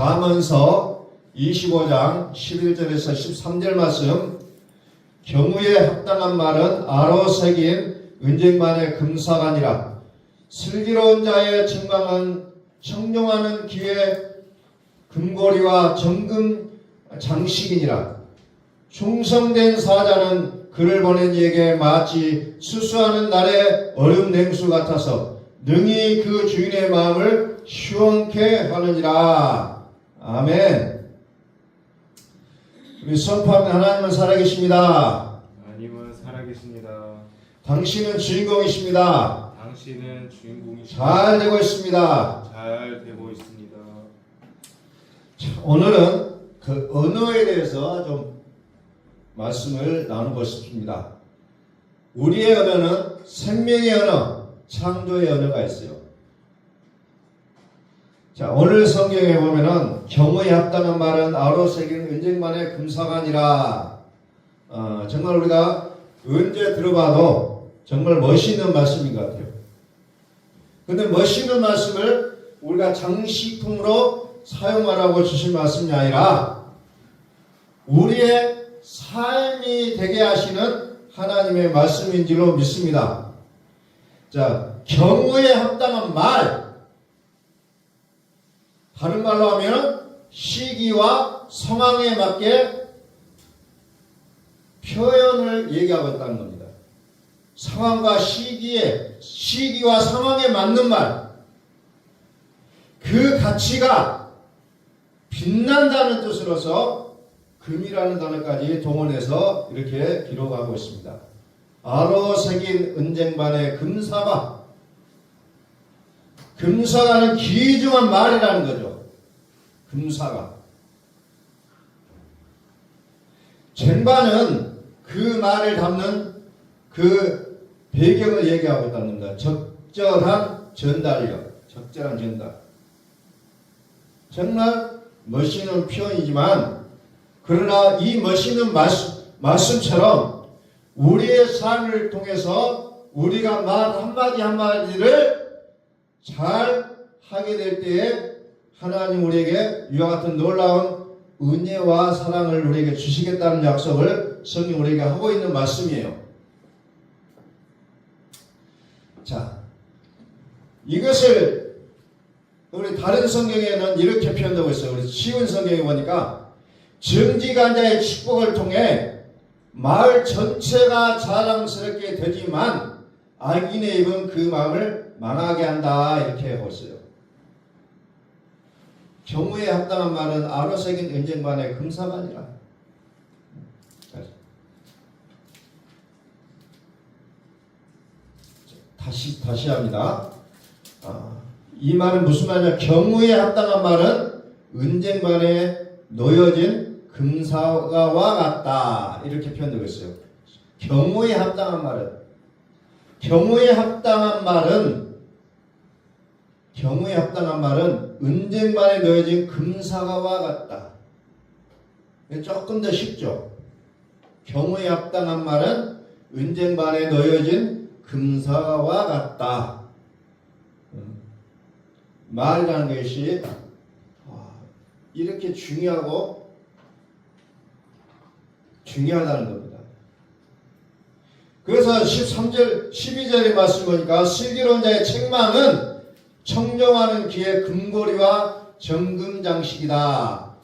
잠언서 25장 11절에서 13절 말씀. 경우에 합당한 말은 아로 새긴 은쟁반의 금사관이라. 슬기로운 자의 책망은 청룡하는 귀의 금고리와 정금 장식이니라. 충성된 사자는 그를 보낸 이에게 마치 수수하는 날의 얼음 냉수 같아서 능히 그 주인의 마음을 시원케 하느니라. 아멘. 우리 선포하는 하나님은 살아계십니다. 하나님은 살아계십니다. 당신은 주인공이십니다. 당신은 주인공이십니다. 잘 되고 있습니다. 잘 되고 있습니다. 오늘은 그 언어에 대해서 좀 말씀을 나누고 싶습니다. 우리의 언어는 생명의 언어, 창조의 언어가 있어요. 자, 오늘 성경에 보면은 경우에 합당한 말은 아로 새긴 은쟁반의 금사관이라. 정말 우리가 언제 들어봐도 정말 멋있는 말씀인 것 같아요. 근데 멋있는 말씀을 우리가 장식품으로 사용하라고 주신 말씀이 아니라 우리의 삶이 되게 하시는 하나님의 말씀인 줄로 믿습니다. 자, 경우에 합당한 말, 다른 말로 하면 시기와 상황에 맞게 표현을 얘기하고 있다는 겁니다. 상황과 시기와 상황에 맞는 말, 그 가치가 빛난다는 뜻으로서 금이라는 단어까지 동원해서 이렇게 기록하고 있습니다. 아로 새긴 은쟁반의 금사가, 금사가는 귀중한 말이라는 거죠. 금사가. 쟁반은 그 말을 담는 그 배경을 얘기하고 있다는 겁니다. 적절한 전달력, 적절한 전달. 정말 멋있는 표현이지만 그러나 이 멋있는 말씀처럼 우리의 삶을 통해서 우리가 말 한마디 한마디를 잘 하게 될 때에 하나님 우리에게 이와 같은 놀라운 은혜와 사랑을 우리에게 주시겠다는 약속을 성경 우리에게 하고 있는 말씀이에요. 자, 이것을 우리 다른 성경에는 이렇게 표현되고 있어요. 우리 쉬운 성경에 보니까 정직한 자의 축복을 통해 마을 전체가 자랑스럽게 되지만 악인의 입은 그 마음을 망하게 한다. 이렇게 하고 있어요. 경우에 합당한 말은 아로 새긴 은쟁반의 금사관이라. 다시 합니다. 이 말은 무슨 말이냐? 경우에 합당한 말은 은쟁반에 놓여진 금사과와 같다. 이렇게 표현되고 있어요. 경우에 합당한 말은 은쟁반에 놓여진 금사과와 같다. 조금 더 쉽죠. 경우에 합당한 말은 은쟁반에 놓여진 금사과와 같다. 말이라는 것이 이렇게 중요하다는 겁니다. 그래서 13절, 12절의 말씀 보니까 슬기로운 자의 책망은 청정하는 귀의 금고리와 정금장식이다.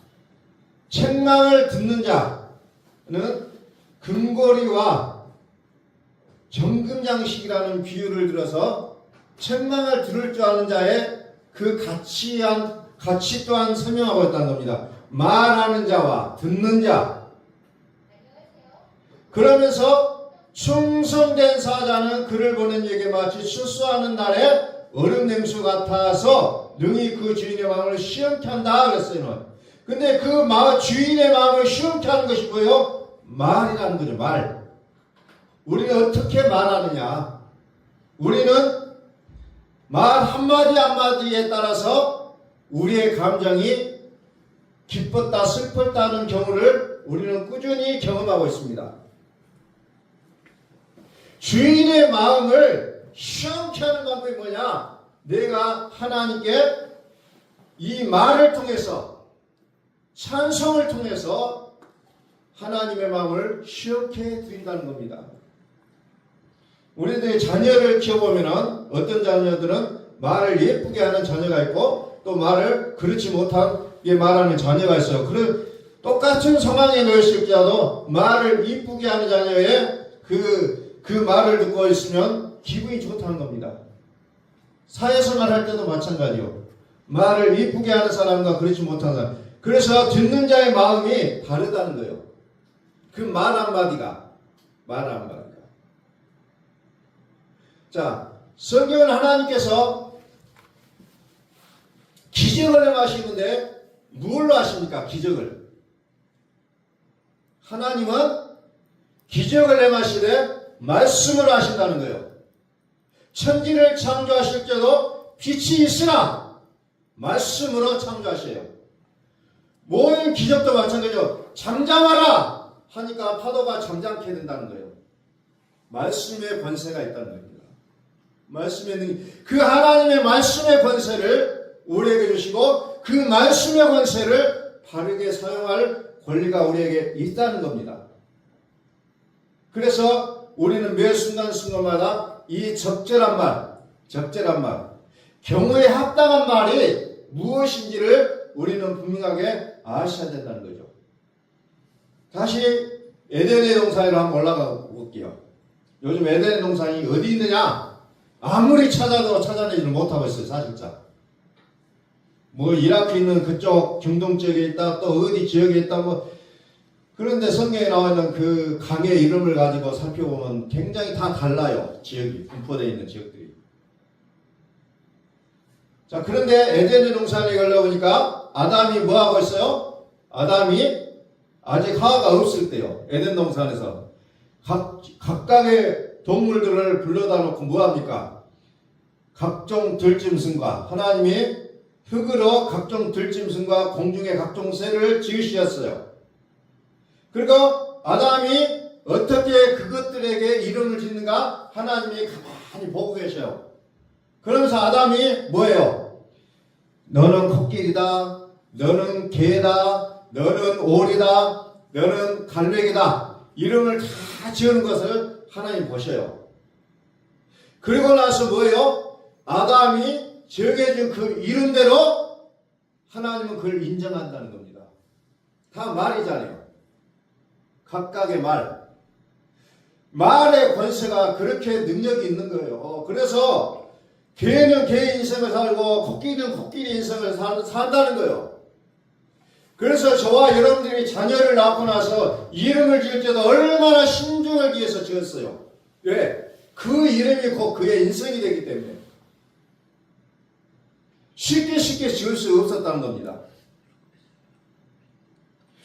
책망을 듣는 자는 금고리와 정금장식이라는 비유를 들어서 책망을 들을 줄 아는 자의 그 가치 또한 설명하고 있다는 겁니다. 말하는 자와 듣는 자. 그러면서 충성된 사자는 그를 보낸 이에게 마치 수수하는 날에 얼음 냉수 같아서 능히 그 주인의 마음을 시원케 한다 그랬어요. 근데 그 주인의 마음을 시원케 하는 것이 뭐예요? 말이라는 거죠. 말. 우리는 어떻게 말하느냐? 우리는 말 한마디 한마디에 따라서 우리의 감정이 기뻤다 슬펐다는 경우를 우리는 꾸준히 경험하고 있습니다. 주인의 마음을 시원케 하는 방법이 뭐냐? 내가 하나님께 이 말을 통해서 찬송을 통해서 하나님의 마음을 시험케 드린다는 겁니다. 우리들이 자녀를 키워보면 어떤 자녀들은 말을 예쁘게 하는 자녀가 있고 또 말을 그렇지 못하게 말하는 자녀가 있어요. 똑같은 상황에 놓였을지라도 말을 이쁘게 하는 자녀의 그 말을 듣고 있으면 기분이 좋다는 겁니다. 사회생활 할 때도 마찬가지요. 말을 이쁘게 하는 사람과 그렇지 못하는 사람. 그래서 듣는 자의 마음이 다르다는 거예요. 그 말 한마디가. 자, 성경은 하나님께서 기적을 행하시는데 무엇로 하십니까? 기적을. 하나님은 기적을 행하시되 말씀으로 하신다는 거예요. 천지를 창조하실 때도 빛이 있으나 말씀으로 창조하셔요. 모든 기적도 마찬가지로 잠잠하라 하니까 파도가 잠잠게 된다는 거예요. 말씀의 권세가 있다는 겁니다. 말씀의 능력, 그 하나님의 말씀의 권세를 우리에게 주시고 그 말씀의 권세를 바르게 사용할 권리가 우리에게 있다는 겁니다. 그래서 우리는 매 순간순간마다 이 적절한 말, 경우에 합당한 말이 무엇인지를 우리는 분명하게 아셔야 된다는 거죠. 다시 에덴의 동산으로 한번 올라가 볼게요. 요즘 에덴의 동산이 어디 있느냐? 아무리 찾아도 찾아내지를 못하고 있어요, 사실상. 뭐 이라크 있는 그쪽 중동 지역에 있다, 또 어디 지역에 있다, 뭐 그런데 성경에 나와 있는 그 강의 이름을 가지고 살펴보면 굉장히 다 달라요. 지역이 분포되어 있는 지역들이. 자, 그런데 에덴의 동산에 걸러보니까 아담이 뭐 하고 있어요? 아담이 아직 하와가 없을 때요. 에덴 동산에서 각각의 동물들을 불러다 놓고 뭐 합니까? 각종 들짐승과 하나님이 흙으로 각종 들짐승과 공중의 각종 새를 지으셨어요. 그리고 아담이 어떻게 그것들에게 이름을 짓는가 하나님이 가만히 보고 계셔요. 그러면서 아담이 뭐예요? 너는 코끼리다, 너는 개다, 너는 오리다, 너는 갈매기다. 이름을 다 지은 것을 하나님 보셔요. 그리고 나서 뭐예요? 아담이 정해진 그 이름대로 하나님은 그걸 인정한다는 겁니다. 다 말이잖아요. 각각의 말의 권세가 그렇게 능력이 있는 거예요. 그래서 개는 개의 인생을 살고 코끼리는 코끼리 인생을 산다는 거예요. 그래서 저와 여러분들이 자녀를 낳고 나서 이름을 지을 때도 얼마나 신중을 기해서 지었어요. 왜? 그 이름이 곧 그의 인생이 되기 때문에 쉽게 지을 수 없었다는 겁니다.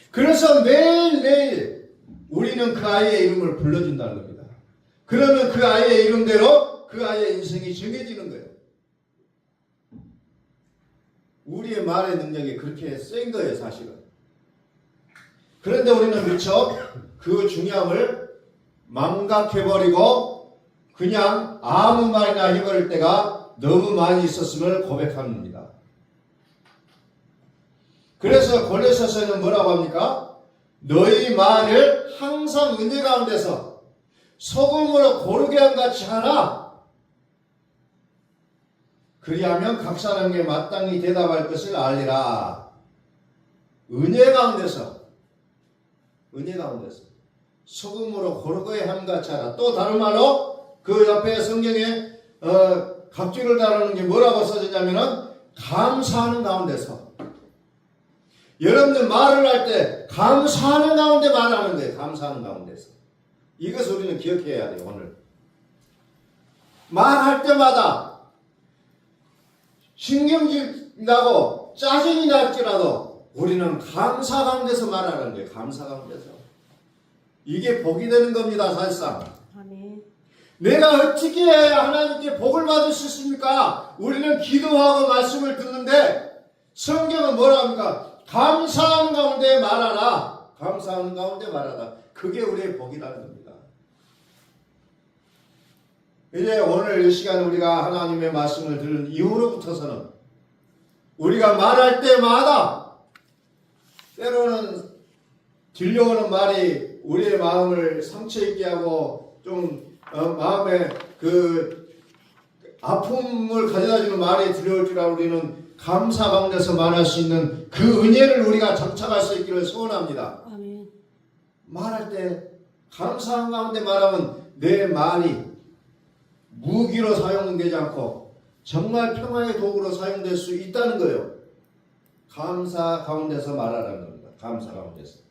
그래서 매일매일 우리는 그 아이의 이름을 불러준다는 겁니다. 그러면 그 아이의 이름대로 그 아이의 인생이 정해지는 거예요. 우리의 말의 능력이 그렇게 센 거예요, 사실은. 그런데 우리는 미처 그 중요함을 망각해버리고 그냥 아무 말이나 해버릴 때가 너무 많이 있었음을 고백합니다. 그래서 골로새서는 뭐라고 합니까? 너희 말을 항상 은혜 가운데서 소금으로 고르게 한 같이 하라. 그리하면 각 사람에게 마땅히 대답할 것을 알리라. 은혜 가운데서 소금으로 고르게 한 같이 하라. 또 다른 말로 그 옆에 성경에 갑주를 다루는 게 뭐라고 써지냐면은 감사하는 가운데서. 여러분들 말을 할 때 감사하는 가운데 말하는 거예요. 감사하는 가운데서. 이것을 우리는 기억해야 돼요. 오늘 말할 때마다 신경질 나고 짜증이 날지라도 우리는 감사 가운데서 말하는 거예요. 감사 가운데서. 이게 복이 되는 겁니다. 사실상. 아멘. 내가 어떻게 해야 하나님께 복을 받을 수 있습니까? 우리는 기도하고 말씀을 듣는데 성경은 뭐라 합니까? 감사하는 가운데 말하라. 감사하는 가운데 말하라. 그게 우리의 복이라는 겁니다. 이제 오늘 이 시간 우리가 하나님의 말씀을 들은 이후로부터서는 우리가 말할 때마다 때로는 들려오는 말이 우리의 마음을 상처 있게 하고 좀 마음에 그 아픔을 가져다주는 말이 들려올 줄 알고 우리는 감사 가운데서 말할 수 있는 그 은혜를 우리가 장착할 수 있기를 소원합니다. 아멘. 말할 때 감사한 가운데 말하면 내 말이 무기로 사용되지 않고 정말 평화의 도구로 사용될 수 있다는 거예요. 감사 가운데서 말하라는 겁니다. 감사 가운데서.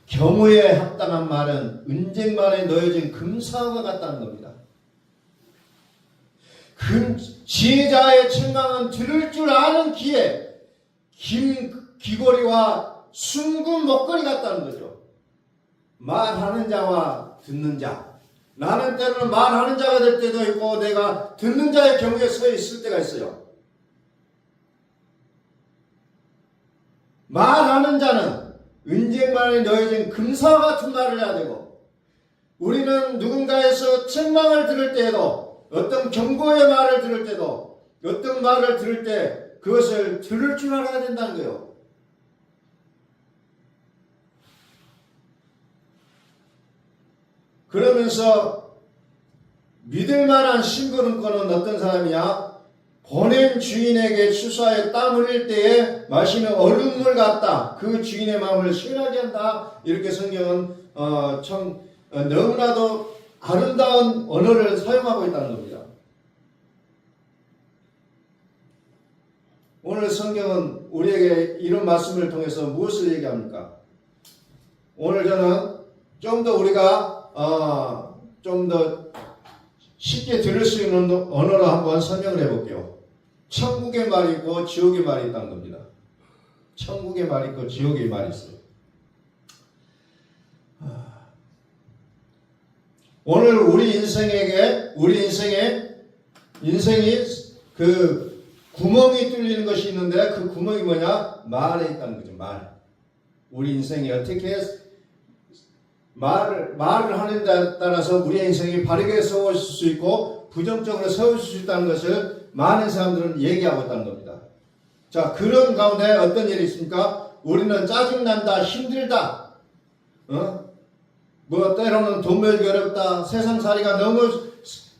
경우에 합당한 말은 은쟁반에 넣어진 금사와 같다는 겁니다. 지혜자의 책망은 들을 줄 아는 귀에 긴 귀걸이와 순금 목걸이 같다는 거죠. 말하는 자와 듣는 자. 나는 때로는 말하는 자가 될 때도 있고 내가 듣는 자의 경우에 서 있을 때가 있어요. 말하는 자는 은쟁반에 넣어진 금사와 같은 말을 해야 되고 우리는 누군가에서 책망을 들을 때에도 어떤 경고의 말을 들을 때도 어떤 말을 들을 때 그것을 들을 줄 알아야 된다는 거예요. 그러면서 믿을 만한 심부름꾼은 어떤 사람이냐? 보낸 주인에게 추수하여 땀 흘릴 때에 마시는 얼음물 같다. 그 주인의 마음을 시원하게 한다. 이렇게 성경은 참 너무나도 아름다운 언어를 사용하고 있다는 겁니다. 오늘 성경은 우리에게 이런 말씀을 통해서 무엇을 얘기합니까? 오늘 저는 좀 더 우리가 좀 더 쉽게 들을 수 있는 언어로 한번 설명을 해볼게요. 천국의 말이 있고 지옥의 말이 있다는 겁니다. 천국의 말이 있고 지옥의 말이 있어요. 오늘 우리 인생이 그 구멍이 뚫리는 것이 있는데 그 구멍이 뭐냐? 말에 있다는 거죠. 말. 우리 인생이 어떻게 말을 하는 데 따라서 우리의 인생이 바르게 세워질 수 있고 부정적으로 세워질 수 있다는 것을 많은 사람들은 얘기하고 있다는 겁니다. 자, 그런 가운데 어떤 일이 있습니까? 우리는 짜증난다, 힘들다, 뭐 때로는 돈 벌기 어렵다, 세상살이가 너무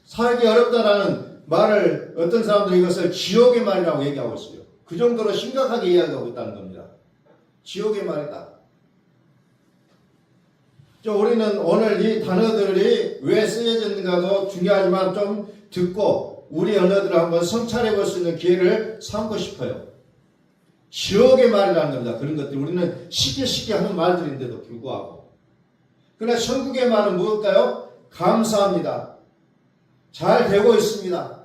살기 어렵다라는 말을 어떤 사람들이 이것을 지옥의 말이라고 얘기하고 있어요. 그 정도로 심각하게 이야기하고 있다는 겁니다. 지옥의 말이다. 우리는 오늘 이 단어들이 왜 쓰여졌는가도 중요하지만 좀 듣고 우리 언어들을 한번 성찰해 볼 수 있는 기회를 삼고 싶어요. 지옥의 말이라는 겁니다. 그런 것들 우리는 쉽게 하는 말들인데도 불구하고. 그러나 천국의 말은 무엇일까요? 감사합니다. 잘 되고 있습니다.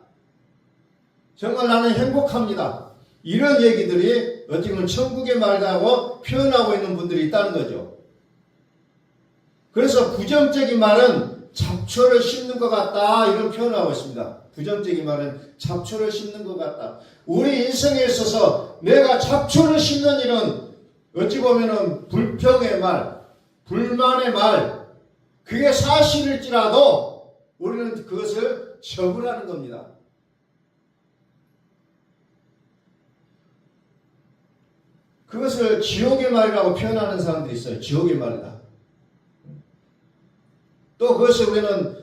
정말 나는 행복합니다. 이런 얘기들이 어떻게 보면 천국의 말이라고 표현하고 있는 분들이 있다는 거죠. 그래서 부정적인 말은 잡초를 심는 것 같다 이런 표현을 하고 있습니다. 부정적인 말은 잡초를 심는 것 같다. 우리 인생에 있어서 내가 잡초를 심는 일은 어찌 보면은 불평의 말, 불만의 말, 그게 사실일지라도 우리는 그것을 처분하는 겁니다. 그것을 지옥의 말이라고 표현하는 사람들이 있어요. 지옥의 말이다. 또 그것을 우리는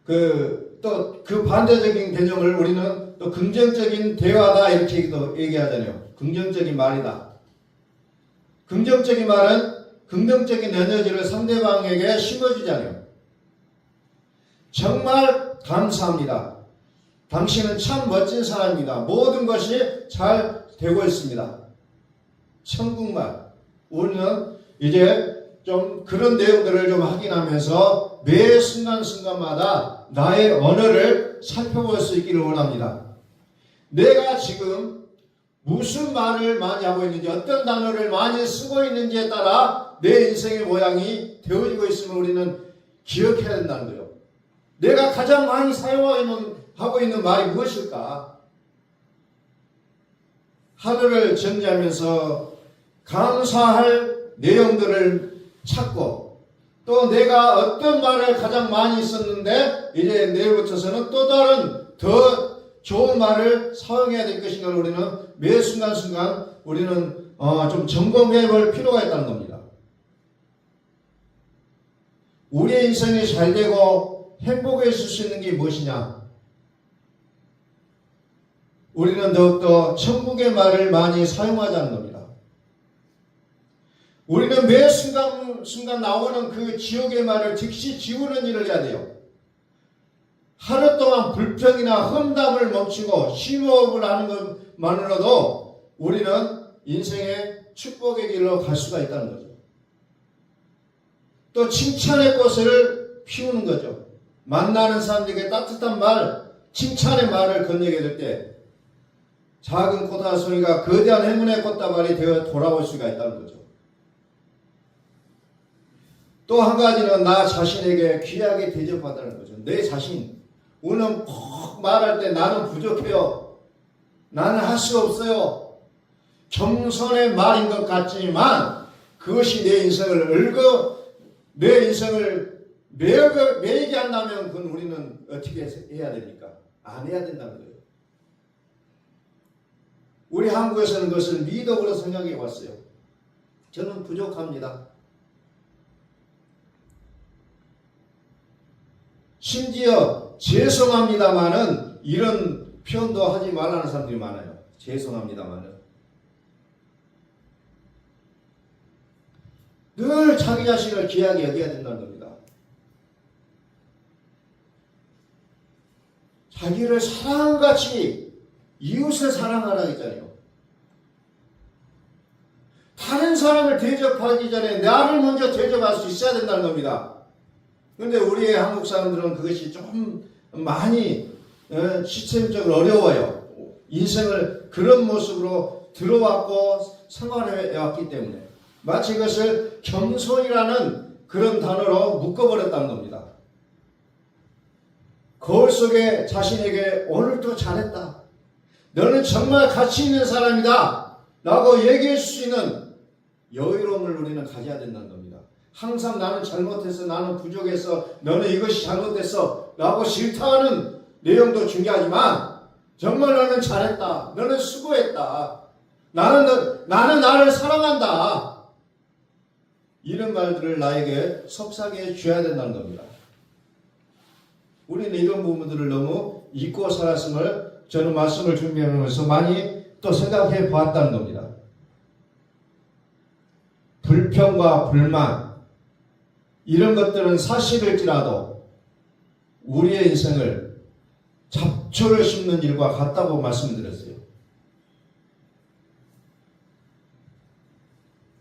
그 반대적인 개념을 우리는 또 긍정적인 대화다 이렇게 얘기하잖아요. 긍정적인 말이다. 긍정적인 말은 긍정적인 에너지를 상대방에게 심어주잖아요. 정말 감사합니다. 당신은 참 멋진 사람입니다. 모든 것이 잘 되고 있습니다. 천국말. 우리는 이제 좀 그런 내용들을 좀 확인하면서 매 순간순간마다 나의 언어를 살펴볼 수 있기를 원합니다. 내가 지금 무슨 말을 많이 하고 있는지, 어떤 단어를 많이 쓰고 있는지에 따라 내 인생의 모양이 되어지고 있음을 우리는 기억해야 된다는 거예요. 내가 가장 많이 사용하고 있는 말이 무엇일까? 하루를 정리하면서 감사할 내용들을 찾고 또 내가 어떤 말을 가장 많이 썼는데 이제 내일부터서는 또 다른 더 좋은 말을 사용해야 될 것인가를 우리는 매 순간순간 우리는 좀 점검해 볼 필요가 있다는 겁니다. 우리의 인생이 잘 되고 행복해질 수 있는 게 무엇이냐? 우리는 더욱더 천국의 말을 많이 사용하자는 겁니다. 우리는 매 순간 나오는 그 지옥의 말을 즉시 지우는 일을 해야 돼요. 하루 동안 불평이나 험담을 멈추고 심호흡을 하는 것만으로도 우리는 인생의 축복의 길로 갈 수가 있다는 거죠. 또 칭찬의 꽃을 피우는 거죠. 만나는 사람들에게 따뜻한 말, 칭찬의 말을 건네게 될 때 작은 꽃 한 송이가 거대한 행운의 꽃다발이 되어 돌아올 수가 있다는 거죠. 또 한 가지는 나 자신에게 귀하게 대접받는 거죠. 내 자신. 오늘 꼭 말할 때 나는 부족해요. 나는 할 수 없어요. 겸손의 말인 것 같지만 그것이 내 인생을 매이게 한다면 그건 우리는 어떻게 해야 됩니까? 안 해야 된다는 거예요. 우리 한국에서는 그것을 미덕으로 생각해 왔어요. 저는 부족합니다. 심지어 죄송합니다마는 이런 표현도 하지 말라는 사람들이 많아요. 죄송합니다마는. 늘 자기 자신을 귀하게 여겨야 된다는 겁니다. 자기를 사랑같이 이웃을 사랑하라 했잖아요. 다른 사람을 대접하기 전에 나를 먼저 대접할 수 있어야 된다는 겁니다. 그런데 우리의 한국 사람들은 그것이 좀 많이 시스템적으로 어려워요. 인생을 그런 모습으로 들어왔고 생활해 왔기 때문에 마치 그것을 겸손이라는 그런 단어로 묶어버렸다는 겁니다. 거울 속에 자신에게 오늘도 잘했다. 너는 정말 가치 있는 사람이다. 라고 얘기할 수 있는 여유로움을 우리는 가져야 된다는 겁니다. 항상 나는 잘못했어. 나는 부족했어. 너는 이것이 잘못됐어. 라고 질타하는 내용도 중요하지만 정말 너는 잘했다. 너는 수고했다. 나는 나를 사랑한다. 이런 말들을 나에게 속삭여 줘야 된다는 겁니다. 우리는 이런 부분들을 너무 잊고 살았음을 저는 말씀을 준비하면서 많이 또 생각해 보았다는 겁니다. 불평과 불만 이런 것들은 사실일지라도 우리의 인생을 잡초를 심는 일과 같다고 말씀드렸어요.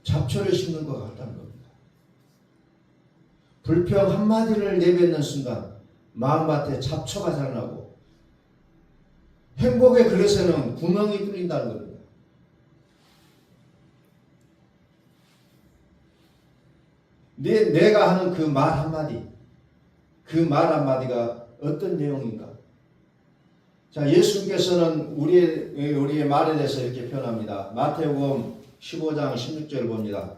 잡초를 심는 것 같다는 겁니다. 불평 한마디를 내뱉는 순간 마음밭에 잡초가 자라나고 행복의 그릇에는 구멍이 뚫린다는 겁니다. 내가 하는 그 말 한마디, 그 말 한마디가 어떤 내용인가? 자, 예수님께서는 우리의 말에 대해서 이렇게 표현합니다. 마태복음 15장 16절 봅니다.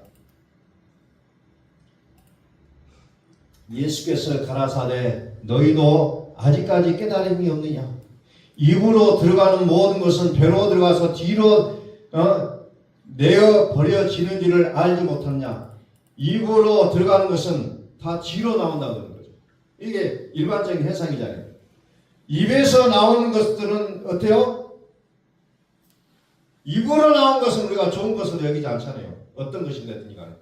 예수께서 가라사대 너희도 아직까지 깨달음이 없느냐? 입으로 들어가는 모든 것은 배로 들어가서 뒤로 내어 버려지는 줄을 알지 못하느냐? 입으로 들어가는 것은 다 뒤로 나온다는 거죠. 이게 일반적인 해석이잖아요. 입에서 나오는 것들은 어때요? 입으로 나온 것은 우리가 좋은 것으로 여기지 않잖아요. 어떤 것이 됐든 간에.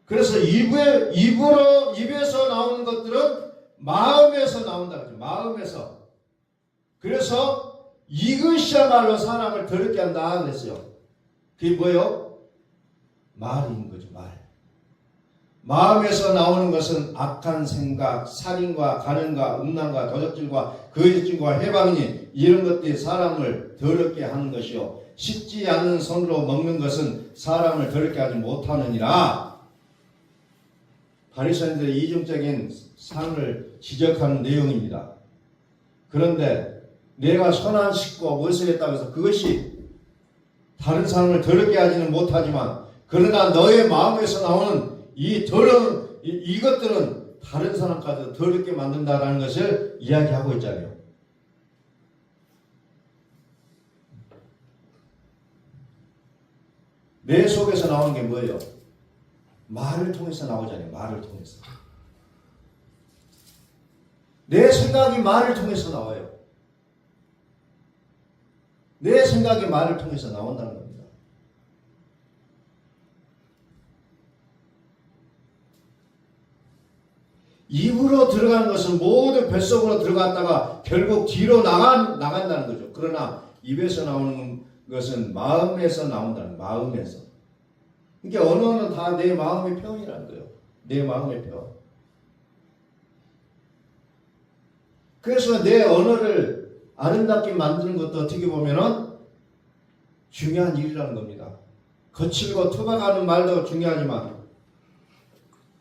그래서 입에서 나오는 것들은 마음에서 나온다는 거죠. 마음에서. 그래서 이것이야말로 사람을 더럽게 한다 그랬어요. 그게 뭐예요? 말인 거죠. 말. 마음에서 나오는 것은 악한 생각, 살인과 간음과 음란과 도적질과 거짓증과 해방이 이런 것들이 사람을 더럽게 하는 것이요. 씻지 않은 손으로 먹는 것은 사람을 더럽게 하지 못하느니라. 바리새인들의 이중적인 삶을 지적하는 내용입니다. 그런데 내가 손 안 씻고 무엇을 했다고 해서 그것이 다른 사람을 더럽게 하지는 못하지만 그러나 너의 마음에서 나오는 이 더러운 이것들은 다른 사람까지도 더럽게 만든다라는 것을 이야기하고 있잖아요. 내 속에서 나오는 게 뭐예요? 말을 통해서 나오잖아요. 말을 통해서. 내 생각이 말을 통해서 나와요. 내 생각이 말을 통해서 나온다는 겁니다. 입으로 들어가는 것은 모두 뱃속으로 들어갔다가 결국 뒤로 나간다는 거죠. 그러나 입에서 나오는 것은 마음에서 나온다는 거예요. 마음에서. 그러니까 언어는 다 내 마음의 표현이라는 거예요. 내 마음의 표현. 그래서 내 언어를 아름답게 만드는 것도 어떻게 보면은 중요한 일이라는 겁니다. 거칠고 투박하는 말도 중요하지만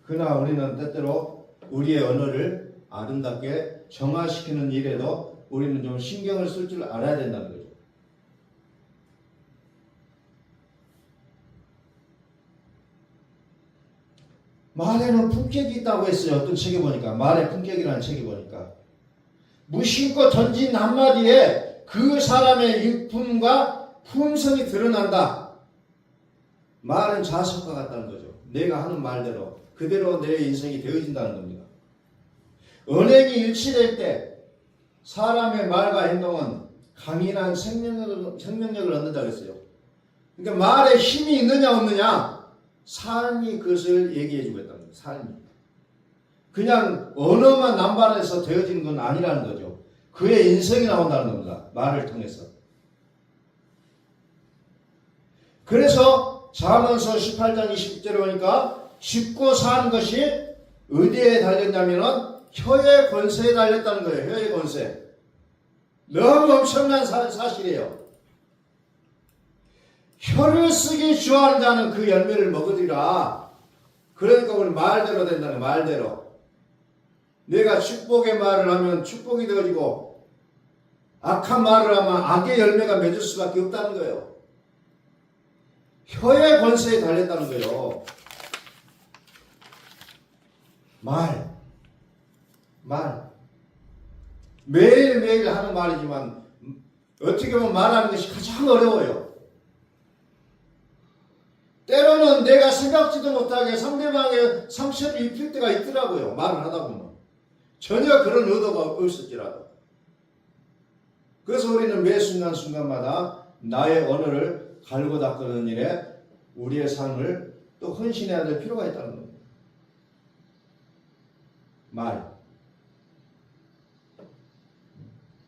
그러나 우리는 때때로 우리의 언어를 아름답게 정화시키는 일에도 우리는 좀 신경을 쓸 줄 알아야 된다는 거죠. 말에는 품격이 있다고 했어요. 어떤 책에 보니까. 말에 품격이라는 책에 보니까. 무심코 던진 한마디에 그 사람의 일품과 품성이 드러난다. 말은 자석과 같다는 거죠. 내가 하는 말대로 그대로 내 인생이 되어진다는 겁니다. 언행이 일치될 때 사람의 말과 행동은 강인한 생명력을 얻는다고 했어요. 그러니까 말에 힘이 있느냐 없느냐 삶이 그것을 얘기해 주고 있다는 거예요. 삶이. 그냥 언어만 남발해서 되어지는 건 아니라는 거죠. 그의 인생이 나온다는 겁니다. 말을 통해서. 그래서 잠언서 18장 20절에 보니까 죽고 사는 것이 어디에 달렸냐면은 혀의 권세에 달렸다는 거예요. 혀의 권세. 너무 엄청난 사실이에요. 혀를 쓰기 좋아하는 자는 그 열매를 먹으리라. 그러니까 우리 말대로 된다는 거예요. 말대로. 내가 축복의 말을 하면 축복이 되어지고 악한 말을 하면 악의 열매가 맺을 수밖에 없다는 거예요. 혀의 권세에 달렸다는 거예요. 말. 매일매일 하는 말이지만 어떻게 보면 말하는 것이 가장 어려워요. 때로는 내가 생각지도 못하게 상대방의 상처를 입힐 때가 있더라고요. 말을 하다 보면. 전혀 그런 의도가 없을지라도. 그래서 우리는 매 순간순간마다 나의 언어를 갈고 닦는 일에 우리의 삶을 또 헌신해야 될 필요가 있다는 겁니다.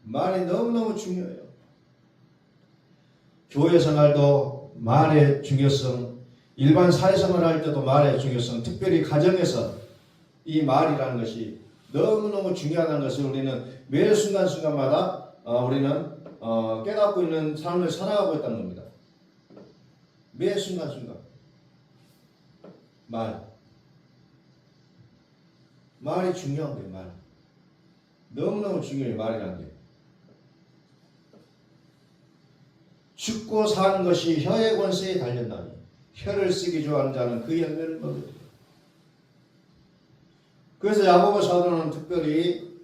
말이 너무너무 중요해요. 교회 생활도 말의 중요성, 일반 사회생활을 할 때도 말의 중요성, 특별히 가정에서 이 말이라는 것이 너무너무 중요하다는 것을 우리는 매 순간순간마다 우리는 깨닫고 있는 삶을 살아가고 있다는 겁니다. 매 순간순간. 말이 중요한 거예요. 말. 너무너무 중요해요. 말이라는 게. 죽고 사는 것이 혀의 권세에 달렸나니 혀를 쓰기 좋아하는 자는 그 열매를 먹으리라. 그래서 야고보 사도는 특별히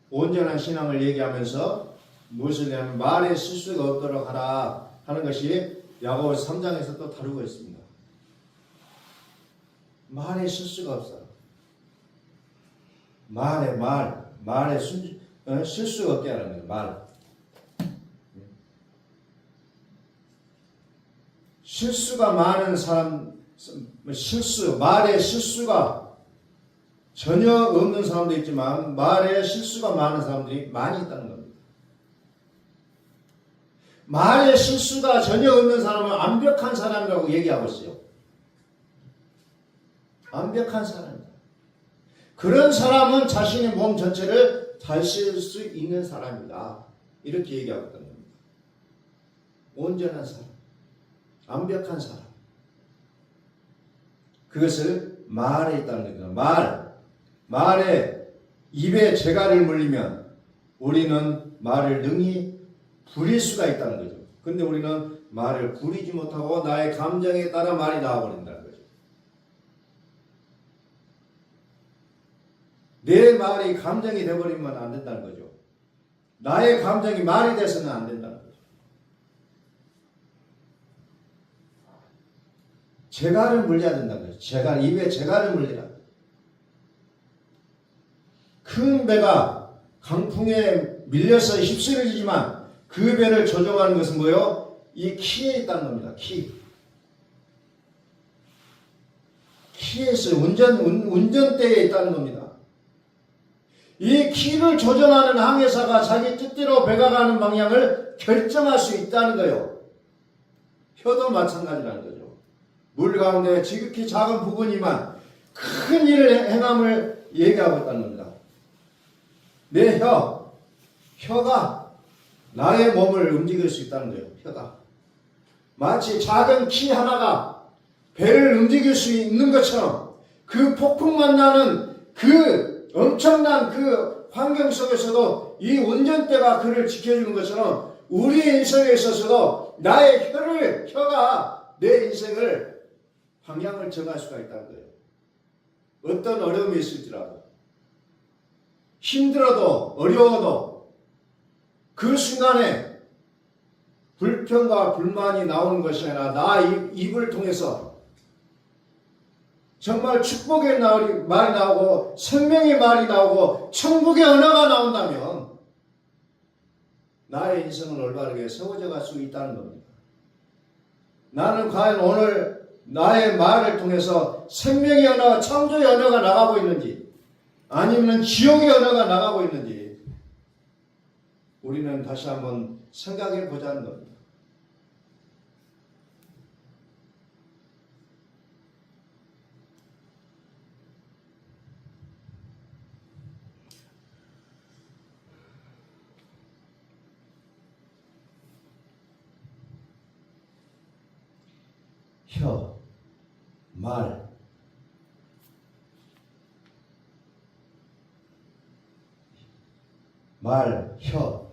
온전한 신앙을 얘기하면서 무엇을 하냐면 말에 실수가 없도록 하라 하는 것이 야고보 3장에서 또 다루고 있습니다. 말에 실수가 없어요. 말에 실수가 없게 하는 거예요. 말. 실수가 많은 사람, 말에 실수가 전혀 없는 사람도 있지만 말에 실수가 많은 사람들이 많이 있다는 겁니다. 말에 실수가 전혀 없는 사람은 완벽한 사람이라고 얘기하고 있어요. 완벽한 사람이다. 그런 사람은 자신의 몸 전체를 잘 쓸 수 있는 사람이다. 이렇게 얘기하고 있다는 겁니다. 온전한 사람, 완벽한 사람. 그것을 말에 있다는 겁니다. 말에 입에 재갈을 물리면 우리는 말을 능히 부릴 수가 있다는 거죠. 근데 우리는 말을 부리지 못하고 나의 감정에 따라 말이 나와버린다는 거죠. 내 말이 감정이 되어버리면 안 된다는 거죠. 나의 감정이 말이 돼서는 안 된다는 거죠. 재갈을 물려야 된다는 거예요. 재갈, 입에 재갈을 물리라. 큰 배가 강풍에 밀려서 휩쓸리지만 그 배를 조종하는 것은 뭐예요? 이 키에 있다는 겁니다. 키에 있어요. 운전대에 있다는 겁니다. 이 키를 조정하는 항해사가 자기 뜻대로 배가 가는 방향을 결정할 수 있다는 거예요. 혀도 마찬가지라는 거죠. 물 가운데 지극히 작은 부분이만 큰 일을 행함을 얘기하고 있다는 겁니다. 내 혀가 나의 몸을 움직일 수 있다는 거예요. 혀가. 마치 작은 키 하나가 배를 움직일 수 있는 것처럼 그 폭풍만 나는 그 엄청난 그 환경 속에서도 이 운전대가 그를 지켜주는 것처럼 우리의 인생에 있어서도 나의 혀가 내 인생을 방향을 정할 수가 있다는 거예요. 어떤 어려움이 있을지라도 힘들어도 어려워도 그 순간에 불평과 불만이 나오는 것이 아니라 나 입을 통해서 정말 축복의 말이 나오고 생명의 말이 나오고 천국의 언어가 나온다면 나의 인생은 올바르게 세워져 갈 수 있다는 겁니다. 나는 과연 오늘 나의 말을 통해서 생명의 언어, 창조의 언어가 나가고 있는지 아니면 지옥의 언어가 나가고 있는지 우리는 다시 한번 생각해 보자는 겁니다. 혀, 말, 혀.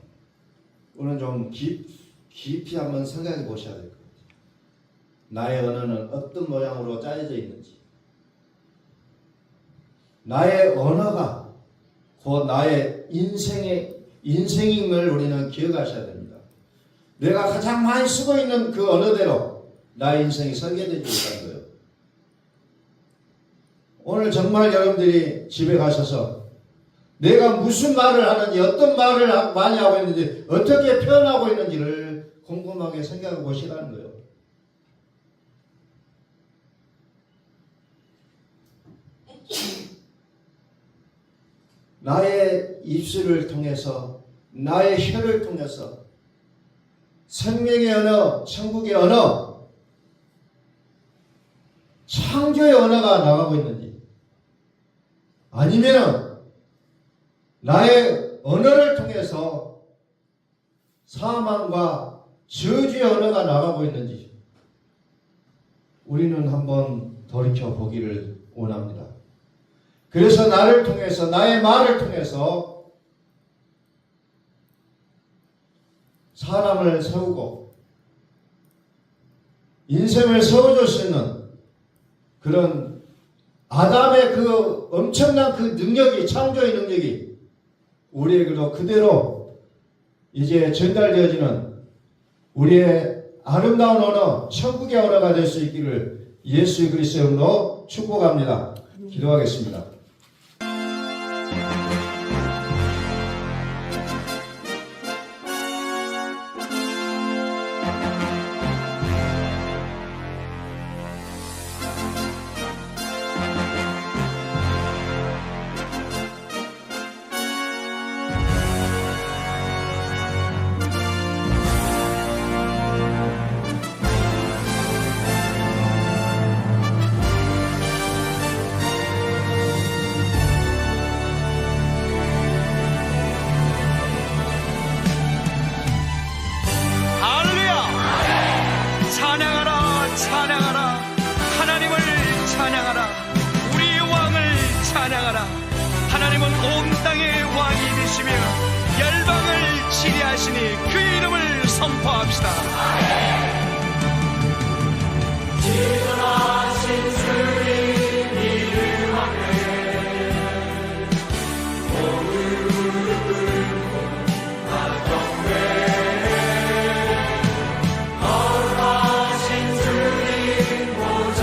오늘 좀 깊이 한번 생각해 보셔야 될 것 같아요. 나의 언어는 어떤 모양으로 짜여져 있는지. 나의 언어가 곧 나의 인생임을 우리는 기억하셔야 됩니다. 내가 가장 많이 쓰고 있는 그 언어대로 나의 인생이 설계되지 못한 거예요. 오늘 정말 여러분들이 집에 가셔서 내가 무슨 말을 하는지, 어떤 말을 많이 하고 있는지, 어떻게 표현하고 있는지를 곰곰하게 생각해 보시라는 거예요. 나의 입술을 통해서, 나의 혀를 통해서 생명의 언어, 천국의 언어, 창조의 언어가 나가고 있는지, 아니면 나의 언어를 통해서 사망과 저주의 언어가 나가고 있는지 우리는 한번 돌이켜 보기를 원합니다. 그래서 나를 통해서, 나의 말을 통해서 사람을 세우고 인생을 세워줄 수 있는 그런 아담의 그 엄청난 그 능력이, 창조의 능력이 우리에게도 그대로 이제 전달되어지는 우리의 아름다운 언어, 천국의 언어가 될 수 있기를 예수 그리스도의 이름으로 축복합니다. 기도하겠습니다. 하나님은 온 땅의 왕이 되시며 열방을 치리하시니 그 이름을 선포합시다. 지존하신 주님 이름 앞에 무릎 꿇고 경배해 거룩하신 주님 보좌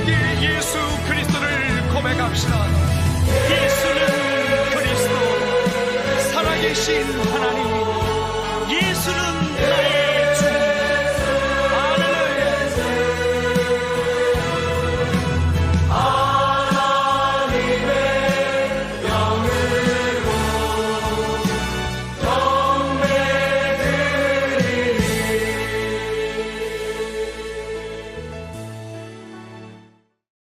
함께 예수 그리스도를 고백합시다. 예수는 그리스도, 살아계신 하나님. 예수는